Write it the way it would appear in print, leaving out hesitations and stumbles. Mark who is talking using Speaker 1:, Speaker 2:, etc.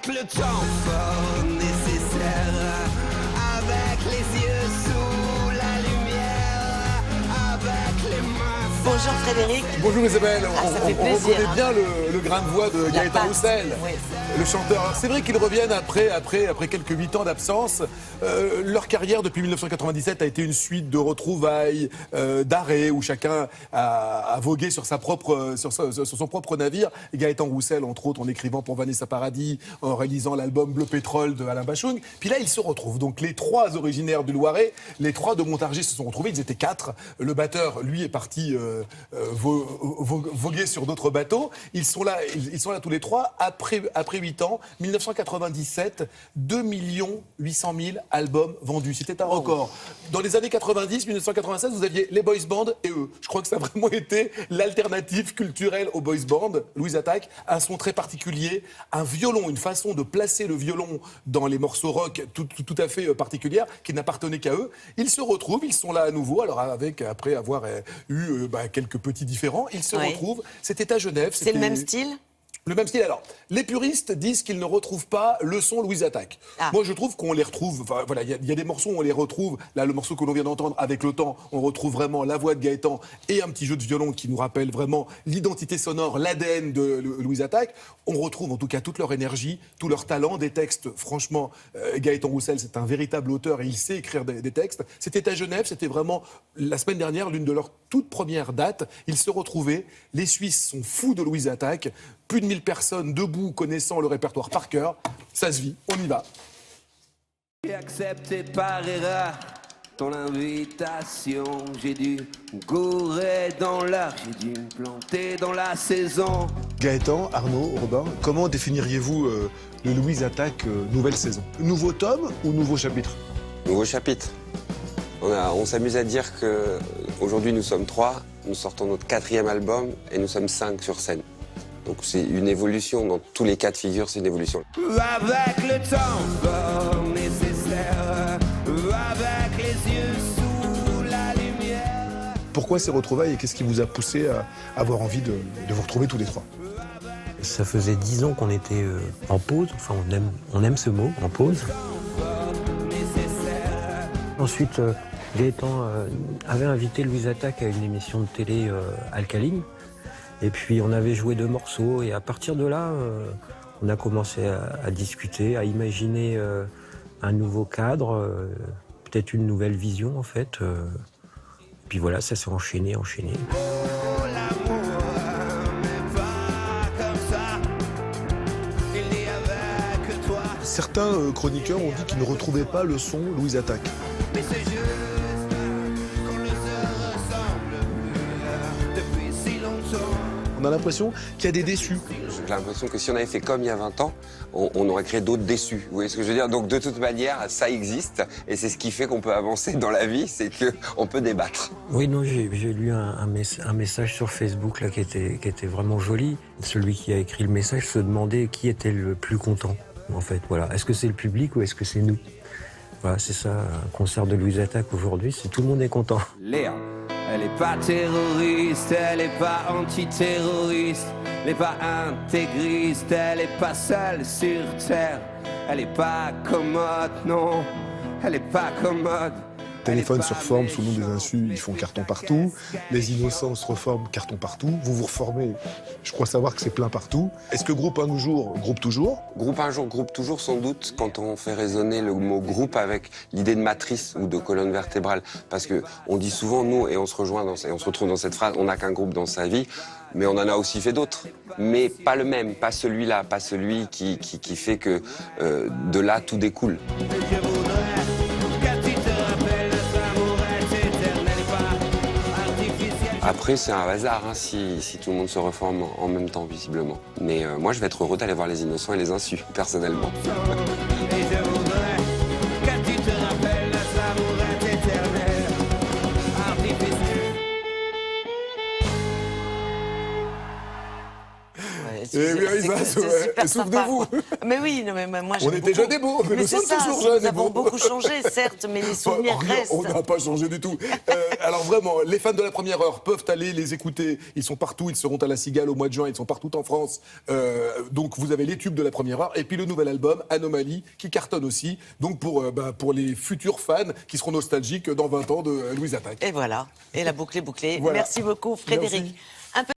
Speaker 1: avec le temps fort nécessaire, avec les yeux sous la lumière, avec les mains.
Speaker 2: Bonjour Frédéric.
Speaker 3: Bonjour Isabelle,
Speaker 2: ça fait
Speaker 3: on
Speaker 2: plaisir,
Speaker 3: reconnaît bien le grain de voix de
Speaker 2: La
Speaker 3: Gaëtan
Speaker 2: patte,
Speaker 3: Roussel,
Speaker 2: oui.
Speaker 3: le chanteur. Alors c'est vrai qu'ils reviennent après quelques 8 ans d'absence. Leur carrière depuis 1997 a été une suite de retrouvailles, d'arrêts où chacun a vogué sur son propre navire. Et Gaëtan Roussel, entre autres, en écrivant pour Vanessa Paradis, en réalisant l'album Bleu Pétrole de Alain Bachung. Puis là, ils se retrouvent. Donc les trois originaires du Loiret, les trois de Montargis se sont retrouvés. Ils étaient 4. Le batteur, lui, est parti voguer sur d'autres bateaux. Ils sont là tous les trois après 8 ans. 1997, 2 800 000 albums vendus. C'était un record. Dans les années 90, 1996, vous aviez les boys bands et eux. Je crois que ça a vraiment été l'alternative culturelle aux boys bands. Louise Attaque, un son très particulier, un violon, une façon de placer le violon dans les morceaux rock tout à fait particulière, qui n'appartenait qu'à eux. Ils se retrouvent, ils sont là à nouveau. Alors après avoir eu quelques petits différents, ils se retrouvent. C'était à Genève.
Speaker 2: C'est le même style ?
Speaker 3: Le même style. Alors, les puristes disent qu'ils ne retrouvent pas le son Louise Attaque. Moi, je trouve qu'on les retrouve. Enfin, voilà, il y a des morceaux où on les retrouve. Là, le morceau que l'on vient d'entendre, Avec le temps, on retrouve vraiment la voix de Gaëtan et un petit jeu de violon qui nous rappelle vraiment l'identité sonore, l'ADN de Louise Attaque. On retrouve en tout cas toute leur énergie, tout leur talent, des textes. Franchement, Gaëtan Roussel, c'est un véritable auteur et il sait écrire des textes. C'était à Genève, c'était vraiment la semaine dernière, l'une de leurs toutes premières dates. Ils se retrouvaient. Les Suisses sont fous de Louise Attaque. Plus de 1000 personnes debout connaissant le répertoire par cœur. Ça se vit, on y va.
Speaker 1: J'ai accepté par erreur ton invitation. J'ai dû me gourer dans l'heure, j'ai dû me planter dans la saison.
Speaker 4: Gaëtan, Arnaud, Robin, comment définiriez-vous le Louise Attaque nouvelle saison? Nouveau tome ou nouveau chapitre?
Speaker 5: Nouveau chapitre. On s'amuse à dire qu'aujourd'hui nous sommes 3, nous sortons notre 4e album et nous sommes 5 sur scène. Donc c'est une évolution, dans tous les cas de figure, c'est une évolution.
Speaker 1: Avec le temps fort nécessaire, avec les yeux sous la lumière.
Speaker 4: Pourquoi ces retrouvailles et qu'est-ce qui vous a poussé à avoir envie de vous retrouver tous les trois?
Speaker 6: Ça faisait 10 ans qu'on était en pause, enfin on aime ce mot, en pause. Ensuite, Gaëtan avait invité Louise Attaque à une émission de télé Alcaline. Et puis on avait joué 2 morceaux et à partir de là, on a commencé à discuter, à imaginer un nouveau cadre, peut-être une nouvelle vision en fait. Et puis voilà, ça s'est enchaîné.
Speaker 4: Certains chroniqueurs ont dit qu'ils ne retrouvaient pas le son Louise Attaque. On a l'impression qu'il y a des déçus.
Speaker 5: J'ai l'impression que si on avait fait comme il y a 20 ans, on aurait créé d'autres déçus. Vous voyez ce que je veux dire? Donc de toute manière, ça existe et c'est ce qui fait qu'on peut avancer dans la vie, c'est qu'on peut débattre.
Speaker 6: Oui, non, j'ai lu un message sur Facebook là, qui était vraiment joli. Celui qui a écrit le message se demandait qui était le plus content, en fait. Voilà. Est-ce que c'est le public ou est-ce que c'est nous? Voilà, c'est ça, un concert de Louise Attaque aujourd'hui, c'est tout le monde est content.
Speaker 1: Léa, elle est pas terroriste, elle est pas antiterroriste, elle est pas intégriste, elle est pas seule sur terre, elle est pas commode, non, elle est pas commode.
Speaker 4: Téléphone se reforme sous le nom des insus, ils font carton partout. Les innocents se reforment carton partout. Vous vous reformez, je crois savoir que c'est plein partout. Est-ce que groupe un jour, groupe toujours?
Speaker 5: Groupe un jour, groupe toujours, sans doute, quand on fait résonner le mot groupe avec l'idée de matrice ou de colonne vertébrale. Parce que on dit souvent, nous, et on se rejoint et on se retrouve dans cette phrase, on n'a qu'un groupe dans sa vie, mais on en a aussi fait d'autres. Mais pas le même, pas celui-là, pas celui qui fait que de là tout découle. Après, c'est un hasard si tout le monde se reforme en même temps, visiblement. Mais moi, je vais être heureux d'aller voir les innocents et les insus, personnellement.
Speaker 3: Eh bien,
Speaker 2: c'est super sympa.
Speaker 3: Souvenez-vous.
Speaker 2: Mais oui, non, mais moi
Speaker 3: On était jeunes et beaux, mais nous sommes toujours jeunes
Speaker 2: Nous
Speaker 3: et
Speaker 2: avons
Speaker 3: beaux.
Speaker 2: beaucoup changé, certes, mais les souvenirs restent.
Speaker 3: On n'a pas changé du tout. Alors vraiment, les fans de la première heure peuvent aller les écouter. Ils sont partout, ils seront à la Cigale au mois de juin, ils sont partout en France. Donc vous avez les tubes de la première heure et puis le nouvel album, Anomalie, qui cartonne aussi. Donc pour les futurs fans qui seront nostalgiques dans 20 ans de Louise Attaque.
Speaker 2: Et voilà, et la boucle est bouclée.
Speaker 3: Voilà.
Speaker 2: Merci beaucoup, Frédéric.
Speaker 3: Merci.